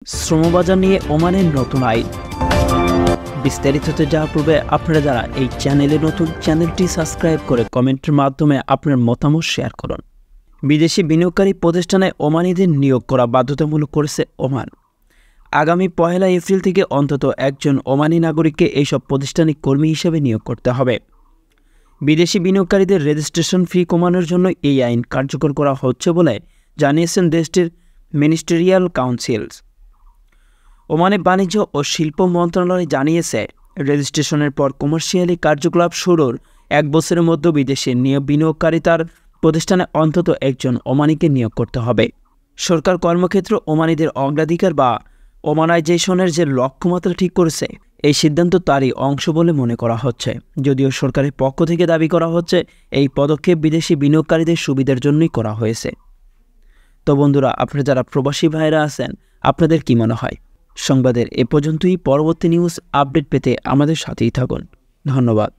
শ্রমবাজার নিয়ে ওমানের নতুন আইন। বিস্তারিততে যাওয়ার পূর্বে আপনারা যারা এই চ্যানেলে নতুন, চ্যানেলটি সাবস্ক্রাইব করে কমেন্টের মাধ্যমে আপনার মতামত শেয়ার করুন। বিদেশি বিনিয়োগকারী প্রতিষ্ঠানে ওমানিদের নিয়োগ করা বাধ্যতামূলক করেছে ওমান। আগামী 1 এপ্রিল থেকে অন্তত একজন ওমানি নাগরিককে এইসব প্রতিষ্ঠানে কর্মী হিসেবে নিয়োগ করতে হবে। বিদেশি বিনিয়োগকারীদের রেজিস্ট্রেশন ফি কমানোর জন্য এই আইন কার্যকর করা হচ্ছে বলে জানিয়েছেন দেশটির মিনিস্টেরিয়াল কাউন্সিল। ওমানের বাণিজ্য ও শিল্প মন্ত্রণালয় জানিয়েছে, রেজিস্ট্রেশনের পর কমার্শিয়ালি কার্যকলাপ শুরুর 1 বছরের মধ্যে বিদেশি বিনিয়োগকারী তার প্রতিষ্ঠানে অন্তত একজন ওমানিকে নিয়োগ করতে হবে। সরকার কর্মক্ষেত্র ওমানিদের অগ্রাধিকার বা ওমানাইজেশনের যে লক্ষ্যমাত্রা ঠিক করেছে, এই সিদ্ধান্ত তারই অংশ বলে মনে করা হচ্ছে। যদিও সরকারের পক্ষ থেকে দাবি করা হচ্ছে এই পদক্ষেপ বিদেশি বিনিয়োগকারীদের সুবিধার জন্যই করা হয়েছে। তো বন্ধুরা, আপনারা যারা প্রবাসী ভাইরা আছেন, আপনাদের কি মনে হয়? সংবাদের এ পর্যন্তই। পরবর্তী নিউজ আপডেট পেতে আমাদের সাথেই থাকুন। ধন্যবাদ।